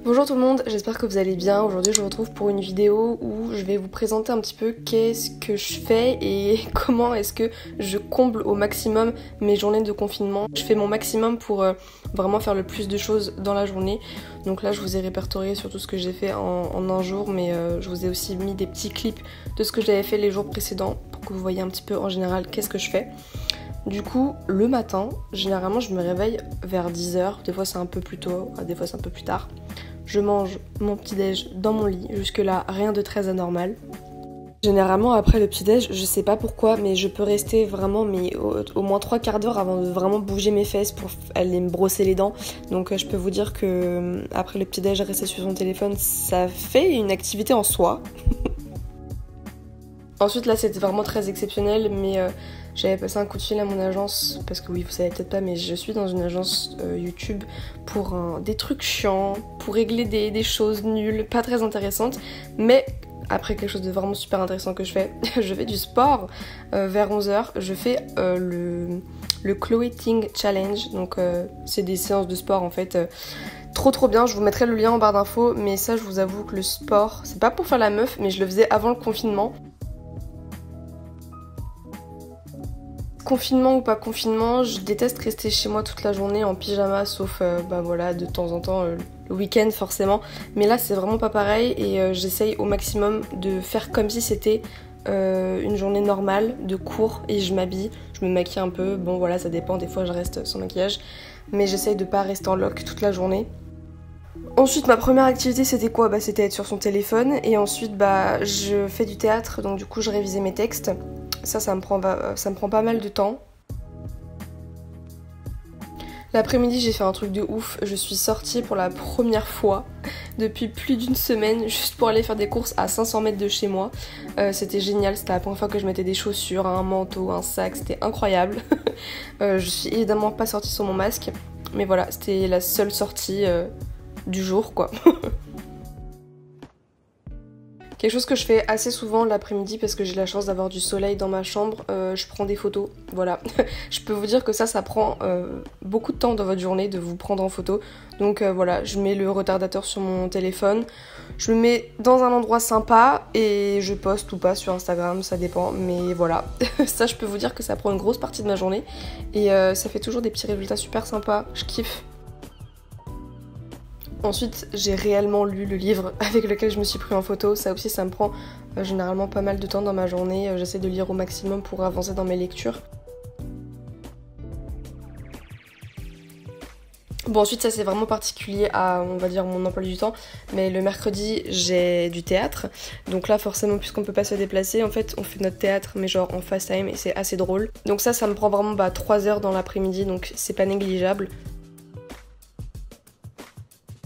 Bonjour tout le monde, j'espère que vous allez bien. Aujourd'hui je vous retrouve pour une vidéo où je vais vous présenter un petit peu qu'est-ce que je fais et comment est-ce que je comble au maximum mes journées de confinement. Je fais mon maximum pour vraiment faire le plus de choses dans la journée. Donc là je vous ai répertorié sur tout ce que j'ai fait en un jour, mais je vous ai aussi mis des petits clips de ce que j'avais fait les jours précédents pour que vous voyez un petit peu en général qu'est-ce que je fais. Du coup, le matin, généralement je me réveille vers 10h, des fois c'est un peu plus tôt, des fois c'est un peu plus tard. Je mange mon petit-déj dans mon lit, jusque-là rien de très anormal. Généralement après le petit-déj, je sais pas pourquoi, mais je peux rester vraiment au moins 3 quarts d'heure avant de vraiment bouger mes fesses pour aller me brosser les dents. Donc je peux vous dire que après le petit-déj, rester sur son téléphone, ça fait une activité en soi. Ensuite là c'était vraiment très exceptionnel, mais j'avais passé un coup de fil à mon agence, parce que oui vous savez peut-être pas, mais je suis dans une agence YouTube pour des trucs chiants, pour régler des choses nulles, pas très intéressantes, mais après quelque chose de vraiment super intéressant que je fais, je fais du sport vers 11h, je fais le Chloé Ting Challenge, donc c'est des séances de sport en fait. Trop bien, je vous mettrai le lien en barre d'infos, mais ça je vous avoue que le sport, c'est pas pour faire la meuf, mais je le faisais avant le confinement. Confinement ou pas confinement, je déteste rester chez moi toute la journée en pyjama, sauf voilà, de temps en temps le week-end forcément. Mais là c'est vraiment pas pareil et j'essaye au maximum de faire comme si c'était une journée normale de cours et je m'habille, je me maquille un peu, bon voilà ça dépend, des fois je reste sans maquillage, mais j'essaye de pas rester en loc toute la journée. Ensuite ma première activité c'était quoi ? C'était être sur son téléphone et ensuite je fais du théâtre, donc du coup je révisais mes textes. Ça me prend pas mal de temps. L'après-midi j'ai fait un truc de ouf, je suis sortie pour la première fois depuis plus d'une semaine juste pour aller faire des courses à 500 mètres de chez moi. C'était génial, c'était la première fois que je mettais des chaussures, un manteau, un sac, c'était incroyable. Je suis évidemment pas sortie sans mon masque, mais voilà, c'était la seule sortie du jour quoi. Quelque chose que je fais assez souvent l'après-midi parce que j'ai la chance d'avoir du soleil dans ma chambre, je prends des photos, voilà. Je peux vous dire que ça prend beaucoup de temps dans votre journée de vous prendre en photo. Donc voilà, je mets le retardateur sur mon téléphone, je me mets dans un endroit sympa et je poste ou pas sur Instagram, ça dépend. Mais voilà, ça je peux vous dire que ça prend une grosse partie de ma journée et ça fait toujours des petits résultats super sympas, je kiffe. Ensuite, j'ai réellement lu le livre avec lequel je me suis pris en photo. Ça aussi, ça me prend généralement pas mal de temps dans ma journée. J'essaie de lire au maximum pour avancer dans mes lectures. Bon, ensuite, ça c'est vraiment particulier à, on va dire, mon emploi du temps. Mais le mercredi, j'ai du théâtre. Donc là, forcément, puisqu'on peut pas se déplacer, en fait, on fait notre théâtre, mais genre en fast time, et c'est assez drôle. Donc ça me prend vraiment 3 heures dans l'après-midi, donc c'est pas négligeable.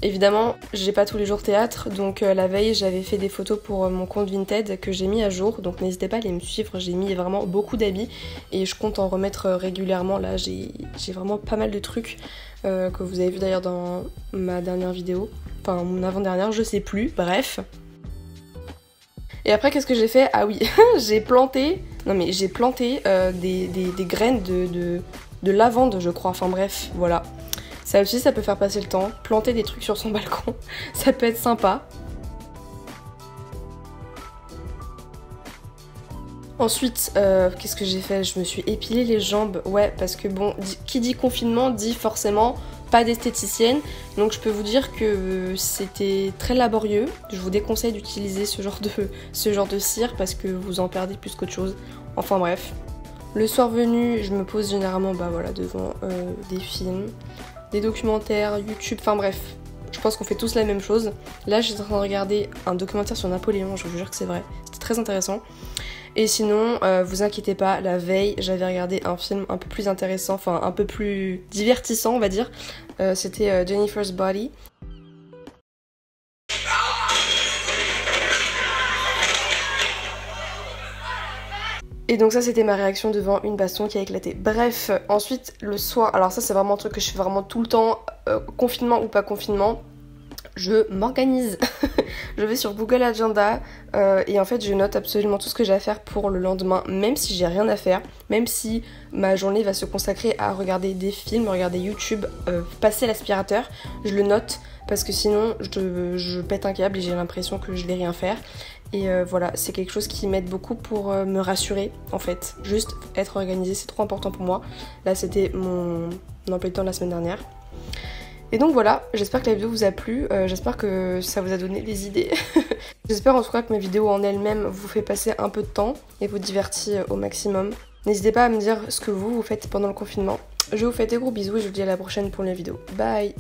Évidemment, j'ai pas tous les jours théâtre, donc la veille j'avais fait des photos pour mon compte Vinted que j'ai mis à jour, donc n'hésitez pas à aller me suivre, j'ai mis vraiment beaucoup d'habits et je compte en remettre régulièrement. Là j'ai vraiment pas mal de trucs que vous avez vu d'ailleurs dans ma dernière vidéo, enfin mon avant-dernière, je sais plus, bref. Et après qu'est-ce que j'ai fait ? Ah oui, j'ai planté des graines de lavande je crois, enfin bref, voilà. Ça aussi, ça peut faire passer le temps. Planter des trucs sur son balcon, ça peut être sympa. Ensuite, qu'est-ce que j'ai fait ? Je me suis épilé les jambes. Ouais, parce que bon, qui dit confinement dit forcément pas d'esthéticienne. Donc je peux vous dire que c'était très laborieux. Je vous déconseille d'utiliser ce genre de cire parce que vous en perdez plus qu'autre chose. Enfin bref. Le soir venu, je me pose généralement devant des films, des documentaires, YouTube, enfin bref, je pense qu'on fait tous la même chose. Là, j'étais en train de regarder un documentaire sur Napoléon, je vous jure que c'est vrai, c'était très intéressant. Et sinon, vous inquiétez pas, la veille, j'avais regardé un film un peu plus intéressant, enfin un peu plus divertissant, on va dire. C'était Jennifer's Body. Et donc ça c'était ma réaction devant une baston qui a éclaté. Bref, ensuite le soir, alors ça c'est vraiment un truc que je fais vraiment tout le temps, confinement ou pas confinement, je m'organise. Je vais sur Google Agenda et en fait je note absolument tout ce que j'ai à faire pour le lendemain, même si j'ai rien à faire, même si ma journée va se consacrer à regarder des films, regarder YouTube, passer l'aspirateur, je le note parce que sinon je pète un câble et j'ai l'impression que je vais rien faire. Et voilà, c'est quelque chose qui m'aide beaucoup pour me rassurer en fait. Juste être organisée, c'est trop important pour moi. Là c'était mon emploi de temps de la semaine dernière. Et donc voilà, j'espère que la vidéo vous a plu, j'espère que ça vous a donné des idées. J'espère en tout cas que ma vidéo en elle-même vous fait passer un peu de temps et vous divertit au maximum. N'hésitez pas à me dire ce que vous faites pendant le confinement. Je vous fais des gros bisous et je vous dis à la prochaine pour une vidéo. Bye!